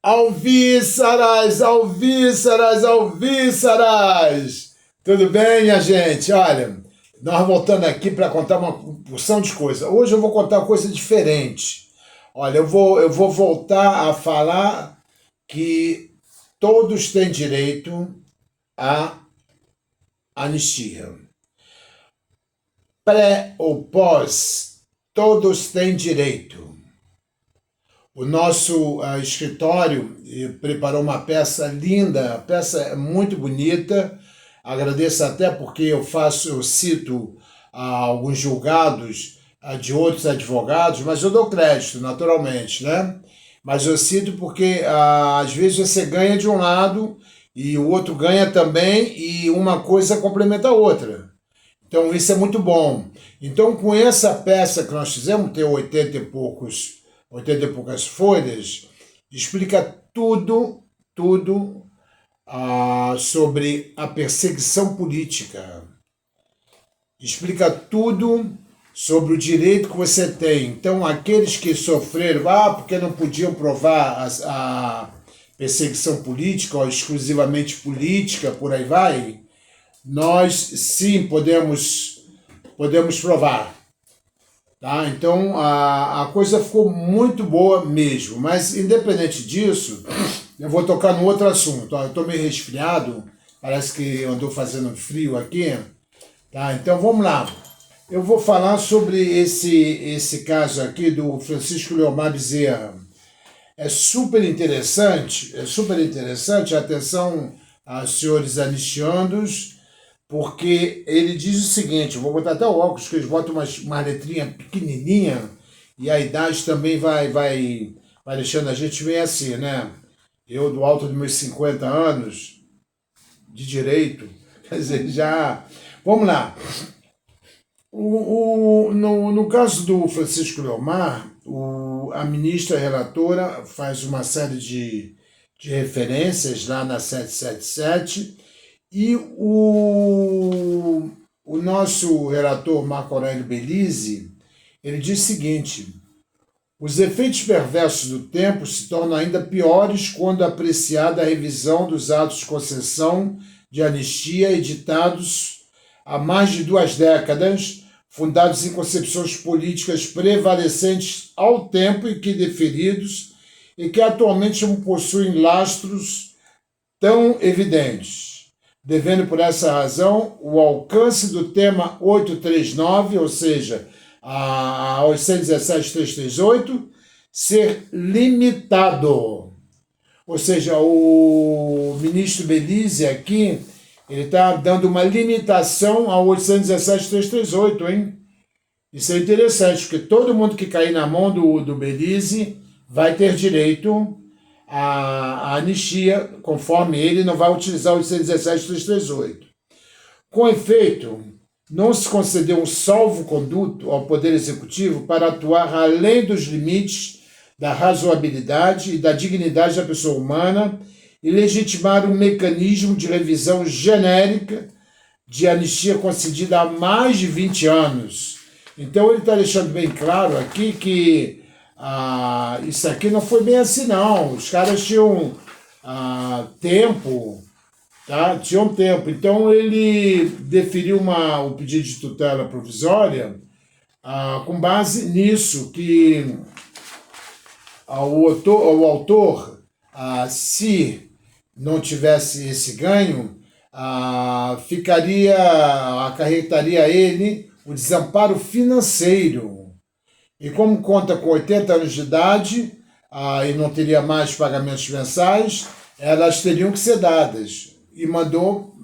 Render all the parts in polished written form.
Alvíceras, alvíceras, alvíceras! Tudo bem, minha gente? Olha, nós voltando aqui para contar uma porção de coisa. Hoje eu vou contar uma coisa diferente. Olha, eu vou voltar a falar que todos têm direito à anistia. Pré ou pós, todos têm direito. O nosso escritório preparou uma peça linda, a peça é muito bonita. Agradeço até porque eu cito alguns julgados de outros advogados, mas eu dou crédito, naturalmente, né? Mas eu cito porque às vezes você ganha de um lado e o outro ganha também e uma coisa complementa a outra. Então isso é muito bom. Então com essa peça que nós fizemos, tem 80 e poucas folhas, explica tudo sobre a perseguição política. Explica tudo sobre o direito que você tem. Então, aqueles que sofreram, porque não podiam provar a perseguição política ou exclusivamente política, por aí vai, nós sim podemos provar. Tá? Então a coisa ficou muito boa mesmo, mas independente disso, eu vou tocar no outro assunto. Eu estou meio resfriado, parece que eu andou fazendo frio aqui. Tá? Então vamos lá. Eu vou falar sobre esse caso aqui do Francisco Leomar Bezerra. É super interessante, atenção aos senhores anistiandos, porque ele diz o seguinte, eu vou botar até o óculos, que eles botam uma letrinha pequenininha, e a idade também vai deixando a gente meio assim, né? Eu, do alto dos meus 50 anos, de direito, quer dizer, já... Vamos lá. No caso do Francisco Leomar, a ministra relatora faz uma série de referências lá na 777, e o nosso relator Marco Aurélio Belize, ele diz o seguinte: os efeitos perversos do tempo se tornam ainda piores quando apreciada a revisão dos atos de concessão de anistia editados há mais de 2 décadas, fundados em concepções políticas prevalecentes ao tempo e que deferidos, e que atualmente não possuem lastros tão evidentes, devendo por essa razão o alcance do tema 839, ou seja, a 817.338, ser limitado. Ou seja, o ministro Belize aqui, ele está dando uma limitação ao 817.338, hein? Isso é interessante, porque todo mundo que cair na mão do Belize vai ter direito a anistia, conforme ele não vai utilizar o 817.338. Com efeito, não se concedeu um salvo-conduto ao Poder Executivo para atuar além dos limites da razoabilidade e da dignidade da pessoa humana e legitimar um mecanismo de revisão genérica de anistia concedida há mais de 20 anos. Então ele está deixando bem claro aqui que isso aqui não foi bem assim não, os caras tinham tempo, tá? Tinham tempo, então ele deferiu o pedido de tutela provisória com base nisso, que o autor, se não tivesse esse ganho, acarretaria a ele o desamparo financeiro. E como conta com 80 anos de idade e não teria mais pagamentos mensais, elas teriam que ser dadas. E mandou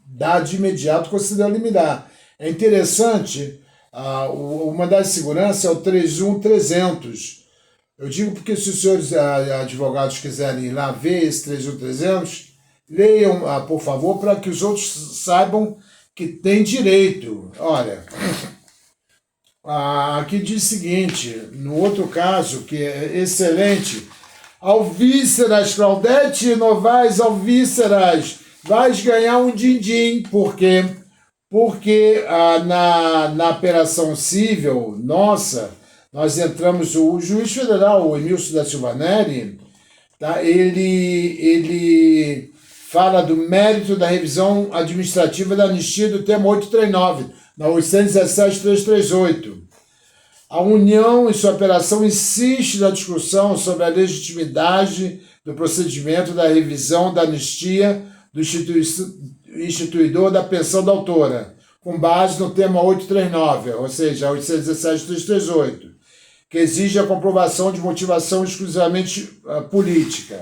dar de imediato, considerando liminar. É interessante, o mandado de segurança é o 31300. Eu digo porque se os senhores advogados quiserem ir lá ver esse 31300, leiam, por favor, para que os outros saibam que tem direito. Olha... aqui diz o seguinte, no outro caso, que é excelente: alvíceras, Claudete Novaes, alvíceras, vais ganhar um din-din. Por quê? Porque na operação civil, nós entramos, o juiz federal, o Emílcio da Silva Neri, tá? Ele fala do mérito da revisão administrativa da anistia do tema 839, na 817.338. A União, em sua operação, insiste na discussão sobre a legitimidade do procedimento da revisão da anistia do instituidor da pensão da autora, com base no tema 839, ou seja, 817.338, que exige a comprovação de motivação exclusivamente política.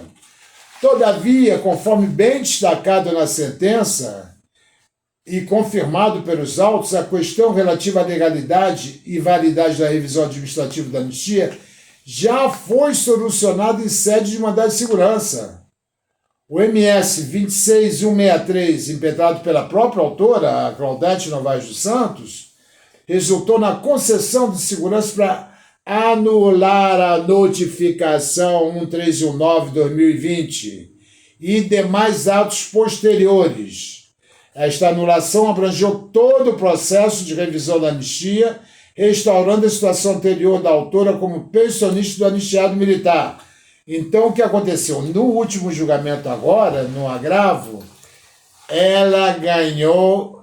Todavia, conforme bem destacado na sentença e confirmado pelos autos, a questão relativa à legalidade e validade da revisão administrativa da anistia já foi solucionada em sede de mandado de segurança. O MS 26163, impetrado pela própria autora, a Claudete Novaes dos Santos, resultou na concessão de segurança para anular a notificação 1319/2020 e demais atos posteriores. Esta anulação abrangeu todo o processo de revisão da anistia, restaurando a situação anterior da autora como pensionista do anistiado militar. Então, o que aconteceu? No último julgamento agora, no agravo, ela ganhou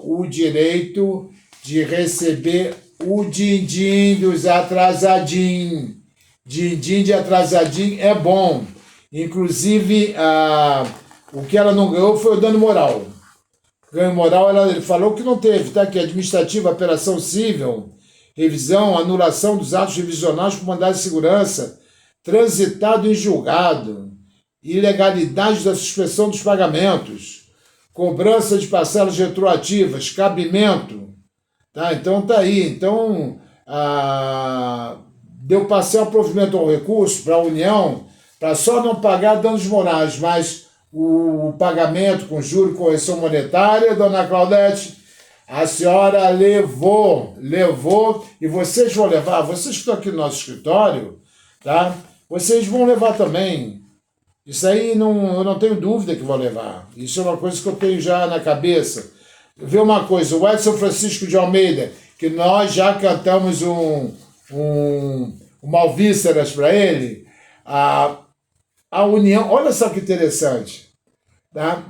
o direito de receber o din-din dos atrasadinhos. Din-din de atrasadinho é bom. Inclusive, o que ela não ganhou foi o dano moral. Ganho moral, ele falou que não teve, tá? Que administrativa, operação civil, revisão, anulação dos atos revisionais por mandado de segurança, transitado em julgado, ilegalidade da suspensão dos pagamentos, cobrança de parcelas retroativas, cabimento, tá? Então tá aí. Então, deu parcial provimento ao recurso para a União, para só não pagar danos morais, mas o pagamento com juro e correção monetária, dona Claudete, a senhora levou, e vocês vão levar, vocês que estão aqui no nosso escritório, tá? Vocês vão levar também. Isso aí eu não tenho dúvida que vão levar. Isso é uma coisa que eu tenho já na cabeça. Vê uma coisa, o Edson Francisco de Almeida, que nós já cantamos um Malvíceras para ele, a União, olha só que interessante, tá?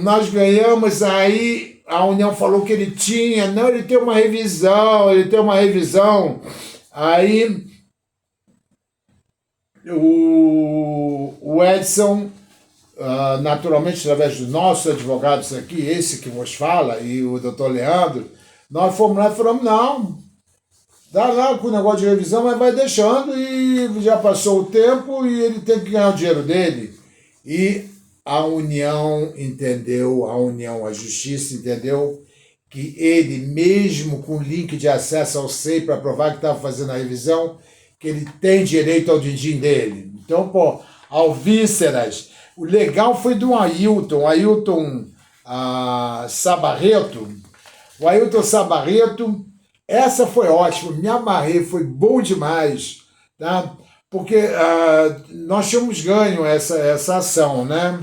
Nós ganhamos, aí a União falou que ele tem uma revisão, aí o Edson, naturalmente, através dos nossos advogados aqui, esse que vos fala, e o doutor Leandro, nós fomos lá e falamos, não, dá lá com o negócio de revisão, mas vai deixando e já passou o tempo e ele tem que ganhar o dinheiro dele. E a União entendeu, a Justiça entendeu que ele, mesmo com link de acesso ao SEI para provar que estava fazendo a revisão, que ele tem direito ao din-din dele. Então, alvíceras. O legal foi do Ailton Sabarreto. O Ailton Sabarreto, essa foi ótima, me amarrei, foi bom demais, tá? Porque nós tínhamos ganho essa ação, né?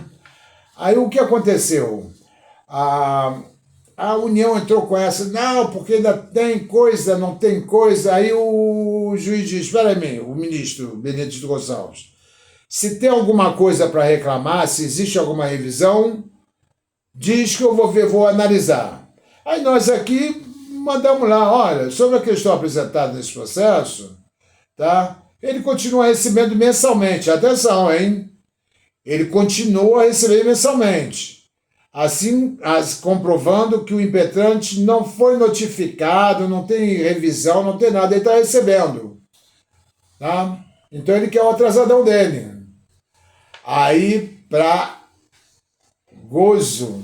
Aí o que aconteceu? A União entrou com essa, não, porque ainda tem coisa, não tem coisa. Aí o juiz diz, espera aí, o ministro Benedito Gonçalves, se tem alguma coisa para reclamar, se existe alguma revisão, diz que eu vou analisar. Aí nós aqui mandamos lá, olha, sobre a questão apresentada nesse processo, tá? Ele continua recebendo mensalmente, atenção, hein? Ele continua a receber mensalmente. Assim, comprovando que o impetrante não foi notificado, não tem revisão, não tem nada, ele está recebendo. Tá? Então ele quer o atrasadão dele. Aí, para gozo,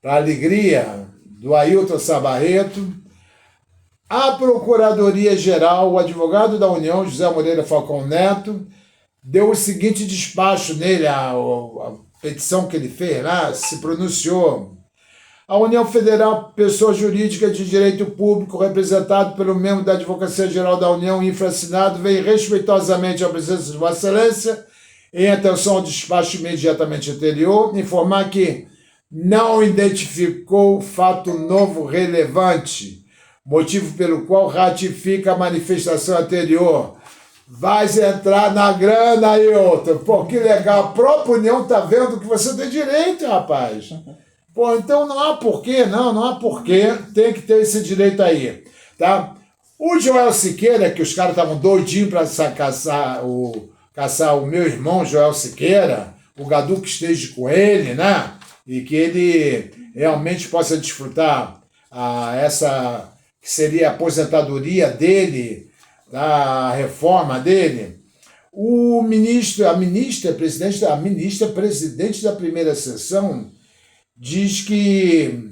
para alegria do Ailton Sabarreto, a Procuradoria-Geral, o advogado da União, José Moreira Falcão Neto, deu o seguinte despacho nele, a petição que ele fez lá, se pronunciou. A União Federal, pessoa jurídica de direito público, representado pelo membro da Advocacia Geral da União, infraassinado, vem respeitosamente à presença de Vossa Excelência, em atenção ao despacho imediatamente anterior, informar que não identificou fato novo relevante, motivo pelo qual ratifica a manifestação anterior. Vais entrar na grana, Ailton. Pô, que legal. A própria União tá vendo que você tem direito, rapaz. Pô, então não há porquê, não há porquê. Tem que ter esse direito aí, tá? O Joel Siqueira, que os caras estavam doidinhos para caçar o meu irmão Joel Siqueira, o Gadu que esteja com ele, né? E que ele realmente possa desfrutar essa que seria a aposentadoria dele, a reforma dele. O ministro, a ministra presidente da primeira sessão, diz que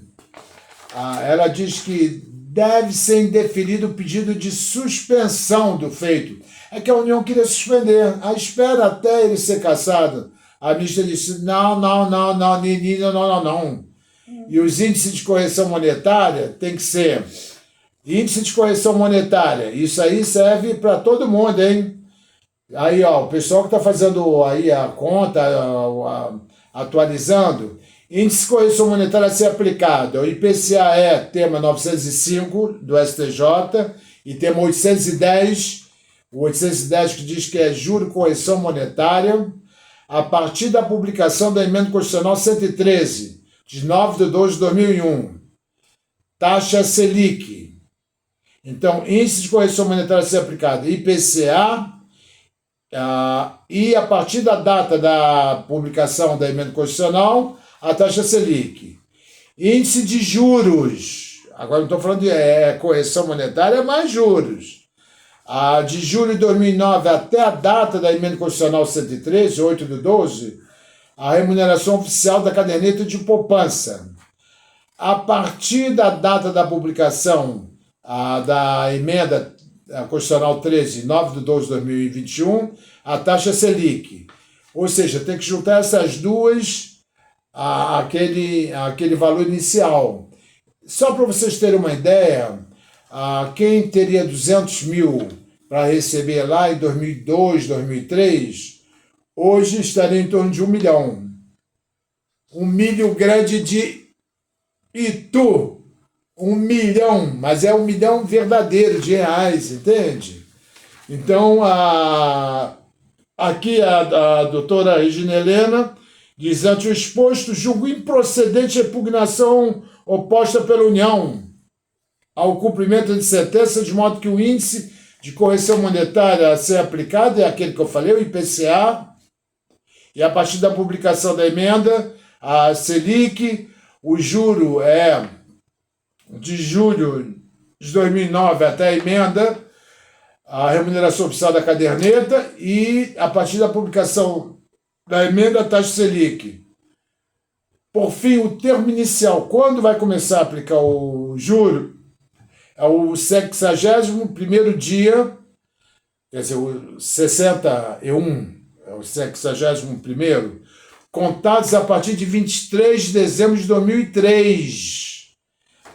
ela diz que deve ser indeferido o pedido de suspensão do feito. É que a União queria suspender, a espera até ele ser cassado. A ministra disse, não. E os índices de correção monetária tem que ser índice de correção monetária. Isso aí serve para todo mundo, hein? Aí, ó, o pessoal que está fazendo aí a conta, atualizando, índice de correção monetária a ser aplicado. O IPCA é tema 905 do STJ e tema 810, o 810 que diz que é juro correção monetária, a partir da publicação da Emenda Constitucional 113, de 9 de 2 de 2001. Taxa Selic. Então, índice de correção monetária a ser aplicado, IPCA, e a partir da data da publicação da Emenda Constitucional, a taxa Selic. Índice de juros, agora não estou falando de correção monetária, mas juros. De julho de 2009 até a data da Emenda Constitucional 113, 8 de 12, a remuneração oficial da caderneta de poupança. A partir da data da publicação da Emenda Constitucional 13, 9 de 12 de 2021, a taxa Selic. Ou seja, tem que juntar essas duas aquele valor inicial. Só para vocês terem uma ideia, quem teria 200 mil para receber lá em 2002, 2003, hoje estaria em torno de 1 milhão. Um milho grande de Itu. 1 milhão, mas é 1 milhão verdadeiro de reais, entende? Então, aqui a doutora Regina Helena diz, ante o exposto, julgo improcedente a impugnação oposta pela União ao cumprimento de sentença, de modo que o índice de correção monetária a ser aplicado é aquele que eu falei, o IPCA, e a partir da publicação da emenda, a Selic, o juro é de julho de 2009 até a emenda, a remuneração oficial da caderneta, e a partir da publicação da emenda, a taxa Selic. Por fim, o termo inicial, quando vai começar a aplicar o juro, é o 61º dia, quer dizer, o 61, é o 61º, contados a partir de 23 de dezembro de 2003.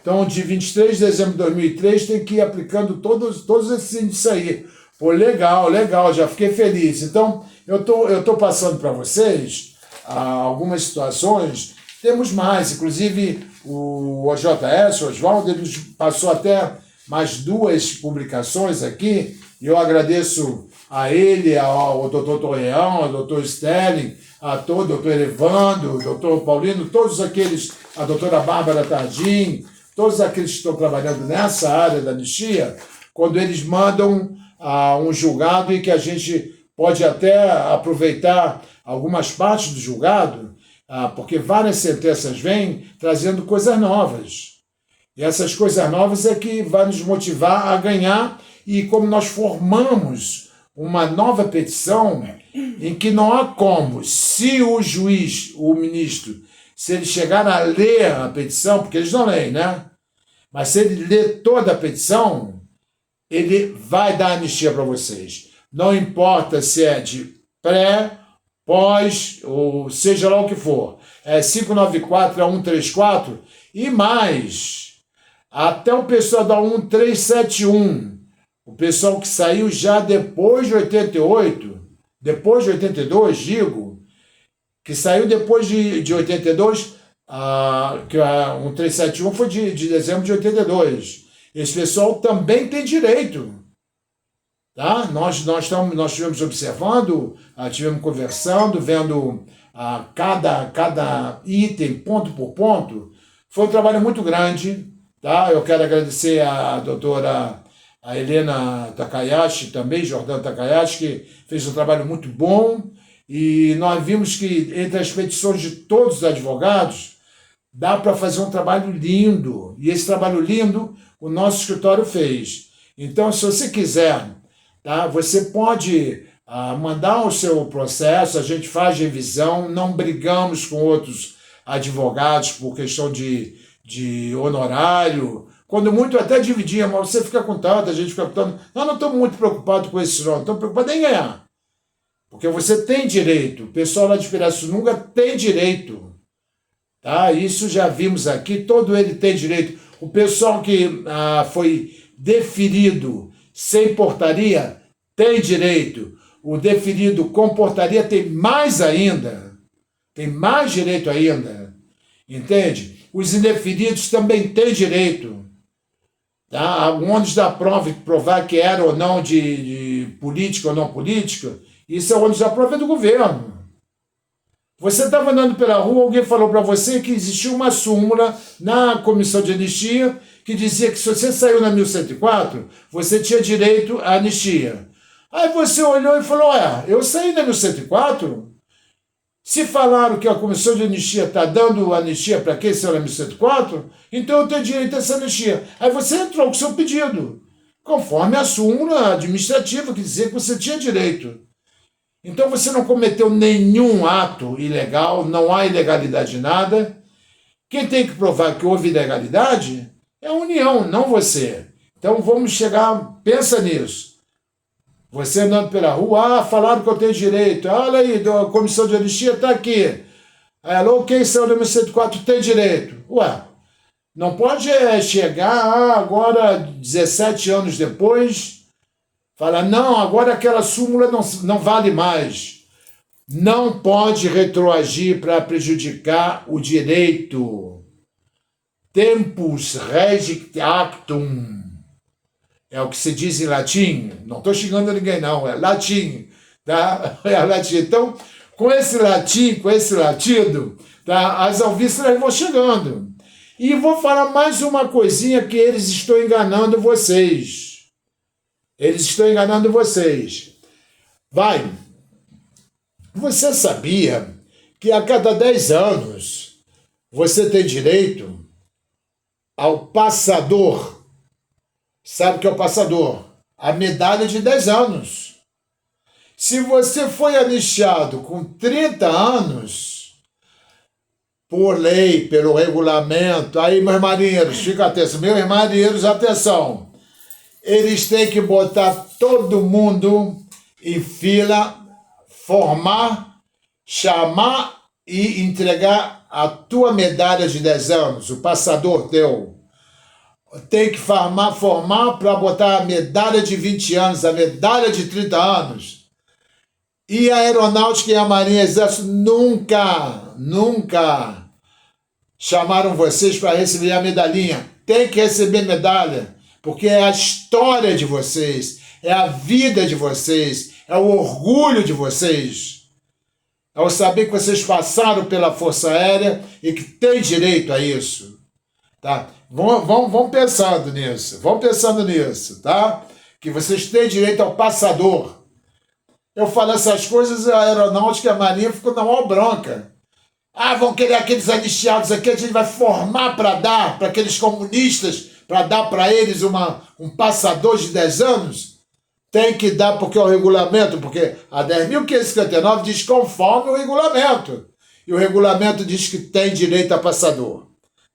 Então, de 23 de dezembro de 2003, tem que ir aplicando todos esses índices aí. Pô, legal, já fiquei feliz. Então, eu tô passando para vocês algumas situações. Temos mais, inclusive o OJS, o Oswaldo, ele passou até mais 2 publicações aqui, e eu agradeço a ele, ao doutor Torreão, ao doutor Sterling, ao doutor Evandro, ao doutor Paulino, todos aqueles, a doutora Bárbara Tardim, todos aqueles que estão trabalhando nessa área da anistia, quando eles mandam um julgado e que a gente pode até aproveitar algumas partes do julgado, porque várias sentenças vêm trazendo coisas novas. E essas coisas novas é que vai nos motivar a ganhar, e como nós formamos uma nova petição em que não há como, se o juiz, o ministro, se ele chegar a ler a petição, porque eles não leem, né? Mas se ele ler toda a petição, ele vai dar anistia para vocês. Não importa se é de pré, pós, ou seja lá o que for. É 594, é 134, e mais, até o pessoal da 1371, o pessoal que saiu já depois de 88, depois de 82, digo, que saiu depois de 82, que a 1371 foi de dezembro de 82. Esse pessoal também tem direito. Tá? Nós estivemos observando, estivemos conversando, vendo cada item, ponto por ponto. Foi um trabalho muito grande. Tá? Eu quero agradecer a doutora a Helena Takayashi, também, Jordana Takayashi, que fez um trabalho muito bom. E nós vimos que, entre as petições de todos os advogados, dá para fazer um trabalho lindo. E esse trabalho lindo o nosso escritório fez. Então, se você quiser, tá, você pode mandar o seu processo, a gente faz revisão, não brigamos com outros advogados por questão de honorário. Quando muito até dividíamos, mas você fica com tanto, a gente fica com tanto. Nós não estamos muito preocupados com isso, não. Estamos preocupados em ganhar. Porque você tem direito. O pessoal lá de Pirassununga tem direito. Tá? Isso já vimos aqui, todo ele tem direito. O pessoal que foi deferido sem portaria tem direito. O deferido com portaria tem mais ainda. Tem mais direito ainda. Entende? Os indeferidos também têm direito. Tá? O ônus da prova, provar que era ou não de política ou não política, isso é o ônus da prova do governo. Você estava andando pela rua, alguém falou para você que existia uma súmula na comissão de anistia que dizia que se você saiu na 1104, você tinha direito à anistia. Aí você olhou e falou, eu saí na 1104? Se falaram que a comissão de anistia está dando anistia para quem saiu na 1104, então eu tenho direito a essa anistia. Aí você entrou com o seu pedido, conforme a súmula administrativa que dizia que você tinha direito. Então você não cometeu nenhum ato ilegal, não há ilegalidade em nada. Quem tem que provar que houve ilegalidade é a União, não você. Então vamos chegar, pensa nisso. Você andando pela rua, falaram que eu tenho direito. Olha aí, a comissão de anistia está aqui. Alô, quem saiu do 1104 tem direito. Não pode chegar agora, 17 anos depois, fala, não, agora aquela súmula não vale mais. Não pode retroagir para prejudicar o direito. Tempus regit actum. É o que se diz em latim. Não estou xingando ninguém, não. É latim. Tá? É latim. Então, com esse latim, com esse latido, tá? As alvíceras vão chegando. E vou falar mais uma coisinha que eles estão enganando vocês. Eles estão enganando vocês. Você sabia que a cada 10 anos você tem direito ao passador? Sabe o que é o passador? A medalha de 10 anos. Se você foi anistiado com 30 anos, por lei, pelo regulamento, aí, meus marinheiros, fica atenção, meus marinheiros, atenção. Eles têm que botar todo mundo em fila, formar, chamar e entregar a tua medalha de 10 anos, o passador teu. Tem que formar para botar a medalha de 20 anos, a medalha de 30 anos. E a Aeronáutica e a Marinha Exército nunca chamaram vocês para receber a medalhinha. Tem que receber medalha. Porque é a história de vocês, é a vida de vocês, é o orgulho de vocês. É o saber que vocês passaram pela Força Aérea e que têm direito a isso. Tá? Vão pensando nisso, tá? Que vocês têm direito ao passador. Eu falo essas coisas, a Aeronáutica e a Marinha ficam na maior bronca. Vão querer aqueles anistiados aqui, a gente vai formar para dar para aqueles comunistas, para dar para eles um passador de 10 anos? Tem que dar porque é o regulamento, porque a 10.559 diz conforme o regulamento. E o regulamento diz que tem direito a passador.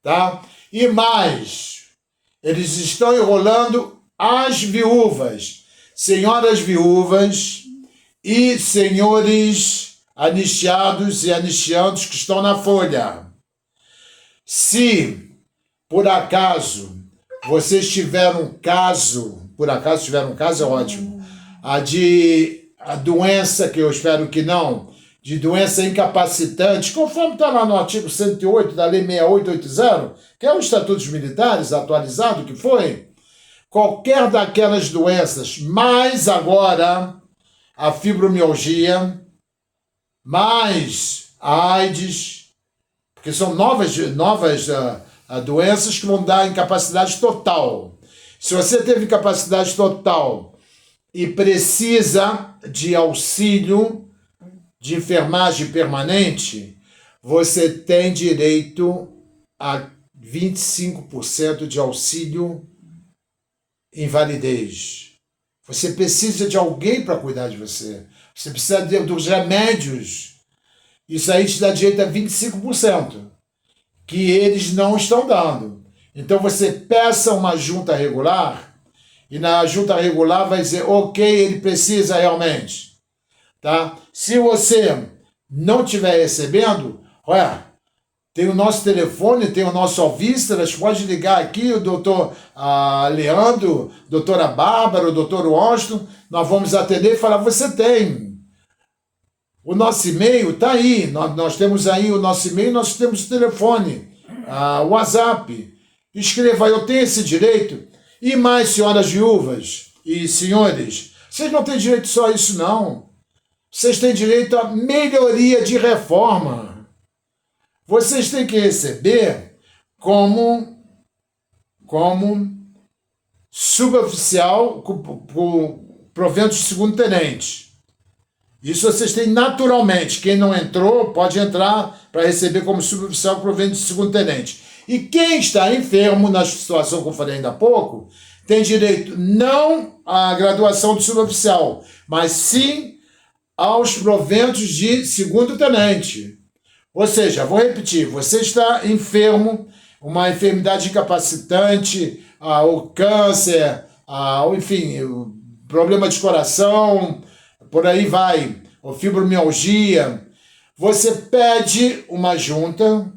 Tá? E mais, eles estão enrolando as viúvas, senhoras viúvas e senhores anistiados e anistiantes que estão na folha. Se, por acaso, vocês tiveram um caso, é ótimo, a doença, que eu espero que não, de doença incapacitante, conforme está lá no artigo 108 da Lei 6880, que é o Estatuto dos Militares, atualizado que foi, qualquer daquelas doenças, mais agora a fibromialgia, mais a AIDS, porque são novas doenças que vão dar incapacidade total. Se você teve incapacidade total e precisa de auxílio de enfermagem permanente, você tem direito a 25% de auxílio invalidez. Você precisa de alguém para cuidar de você. Você precisa dos remédios. Isso aí te dá direito a 25%, que eles não estão dando. Então você peça uma junta regular, e na junta regular vai dizer, ok, ele precisa realmente. Tá? Se você não estiver recebendo, olha, tem o nosso telefone, tem o nosso Alvíceras, pode ligar aqui, o doutor Leandro, doutora Bárbara, o doutor Washington, nós vamos atender e falar, você tem. O nosso e-mail está aí, nós temos aí o nosso e-mail, nós temos o telefone, o WhatsApp. Escreva, eu tenho esse direito. E mais, senhoras viúvas e senhores, vocês não têm direito só a isso, não. Vocês têm direito à melhoria de reforma. Vocês têm que receber como suboficial com proventos de segundo tenente. Isso vocês têm naturalmente. Quem não entrou pode entrar para receber como suboficial com proventos de segundo tenente. E quem está enfermo, na situação que eu falei ainda há pouco, tem direito não à graduação de suboficial, mas sim aos proventos de segundo tenente. Ou seja, vou repetir, você está enfermo, uma enfermidade incapacitante, o câncer, enfim, o problema de coração, por aí vai, ou fibromialgia. Você pede uma junta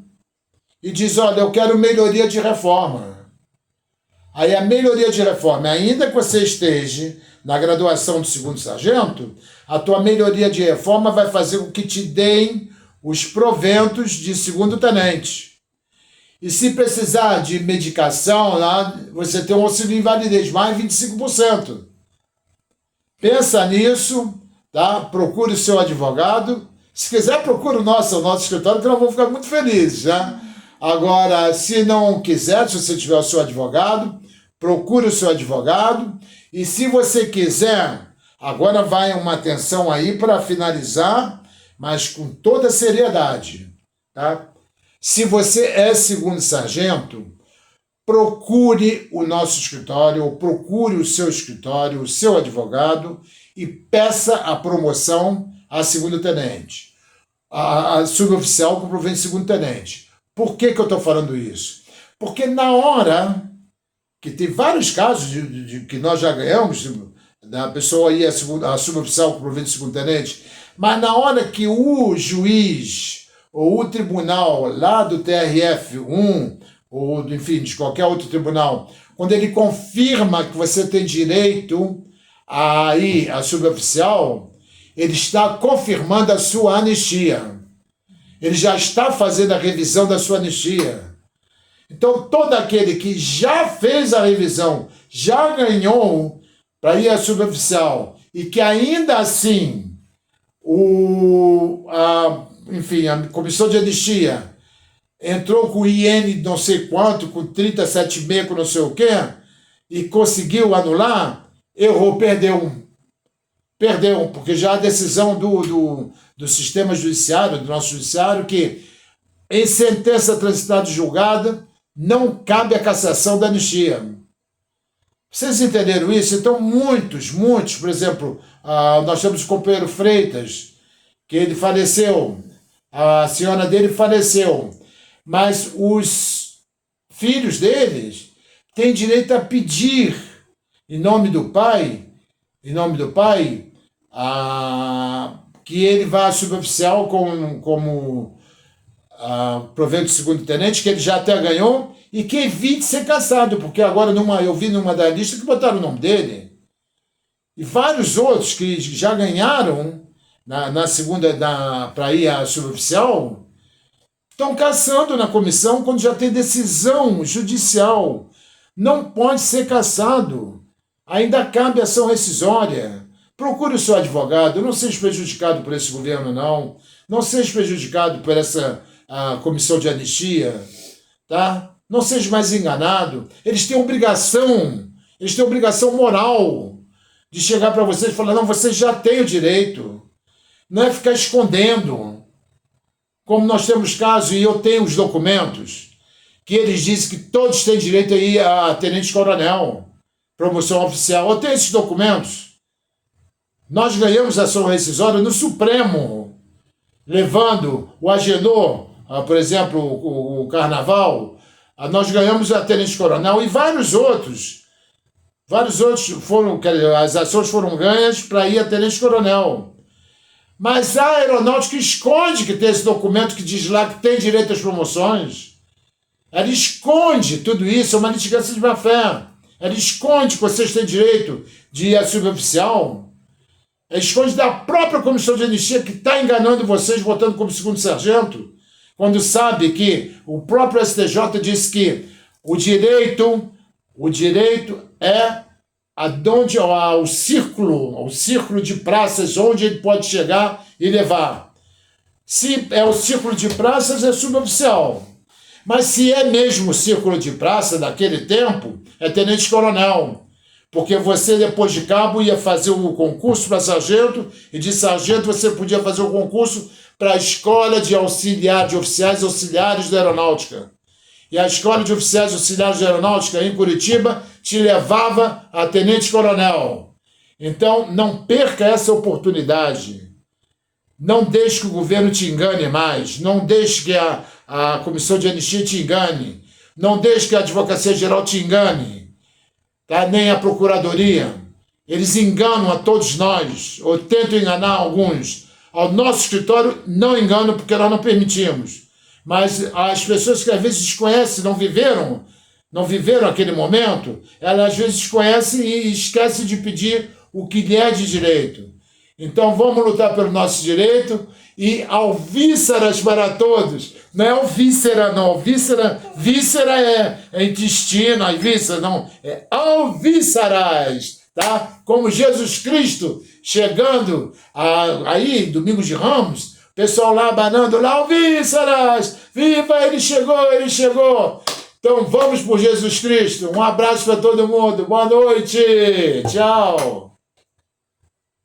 e diz, olha, eu quero melhoria de reforma. Aí a melhoria de reforma, ainda que você esteja na graduação de segundo sargento, a tua melhoria de reforma vai fazer com que te deem os proventos de segundo tenente. E se precisar de medicação, você tem um auxílio invalidez, mais 25%. Pensa nisso, tá? Procure o seu advogado. Se quiser, procure o nosso escritório, que nós vamos ficar muito felizes, né? Agora, se não quiser, se você tiver o seu advogado, procure o seu advogado. E se você quiser, agora vai uma atenção aí para finalizar, mas com toda seriedade, tá? Se você é segundo sargento, procure o nosso escritório, ou procure o seu escritório, o seu advogado, e peça a promoção a segundo tenente, a suboficial com provento de segundo tenente. Por que eu estou falando isso? Porque na hora, que tem vários casos que nós já ganhamos, da pessoa aí a suboficial com provento de segundo tenente, mas na hora que o juiz ou o tribunal lá do TRF1, ou enfim, de qualquer outro tribunal, quando ele confirma que você tem direito a ir a suboficial, ele está confirmando a sua anistia. Ele já está fazendo a revisão da sua anistia. Então, todo aquele que já fez a revisão, já ganhou para ir a suboficial, e que ainda assim enfim, a comissão de anistia entrou com o IN não sei quanto, com 37,5, com não sei o quê, e conseguiu anular, errou, perdeu. Perdeu, porque já a decisão do sistema judiciário, do nosso judiciário, que em sentença transitada e julgada, não cabe a cassação da anistia. Vocês entenderam isso? Então, muitos, por exemplo, nós temos o companheiro Freitas, que ele faleceu, a senhora dele faleceu, mas os filhos deles têm direito a pedir, em nome do pai, que ele vá a suboficial como provento de segundo tenente, que ele já até ganhou, e que evite ser cassado, porque agora eu vi numa da lista que botaram o nome dele. E vários outros que já ganharam na segunda para ir a suboficial estão cassando na comissão quando já tem decisão judicial. não pode ser cassado. Ainda cabe ação rescisória. Procure o seu advogado, não seja prejudicado por esse governo, não. Não seja prejudicado por essa comissão de anistia, tá? Não seja mais enganado. Eles têm obrigação moral de chegar para vocês e falar, não, vocês já têm o direito. Não é ficar escondendo. Como nós temos casos, e eu tenho os documentos, que eles dizem que todos têm direito a ir a tenente-coronel, promoção oficial. Eu tenho esses documentos. Nós ganhamos a ação rescisória no Supremo, levando o Agenor, por exemplo, o Carnaval, nós ganhamos a tenente-coronel e vários outros. Vários outros as ações foram ganhas para ir a tenente-coronel. Mas a aeronáutica esconde que tem esse documento que diz lá que tem direito às promoções. Ela esconde tudo isso, é uma litigância de má-fé. Ela esconde que vocês têm direito de ir a suboficial. Ela esconde da própria comissão de anistia que está enganando vocês, botando como segundo sargento, quando sabe que o próprio STJ disse que o direito é o círculo de praças onde ele pode chegar e levar. Se é o círculo de praças, é suboficial. Mas se é mesmo o círculo de praça daquele tempo, é tenente-coronel. Porque você, depois de cabo, ia fazer o concurso para sargento, e de sargento você podia fazer o concurso para a escola de oficiais auxiliares da aeronáutica. E a escola de oficiais auxiliares da aeronáutica, em Curitiba, te levava a tenente-coronel. Então, não perca essa oportunidade. Não deixe que o governo te engane mais. Não deixe que a comissão de anistia te engane. Não deixe que a advocacia geral te engane. Tá? Nem a procuradoria. Eles enganam a todos nós, ou tentam enganar alguns. Ao nosso escritório não enganam porque nós não permitimos. Mas as pessoas que às vezes desconhecem, não viveram aquele momento, elas às vezes desconhecem e esquecem de pedir o que lhe é de direito. Então vamos lutar pelo nosso direito e alvíceras para todos. Não é alvícera, não. Víscera é intestino, as vísceras, não. É alvíceras, tá? Como Jesus Cristo chegando aí, domingo de Ramos, o pessoal lá abanando lá, alvíceras, viva, ele chegou. Então vamos por Jesus Cristo. Um abraço para todo mundo. Boa noite. Tchau.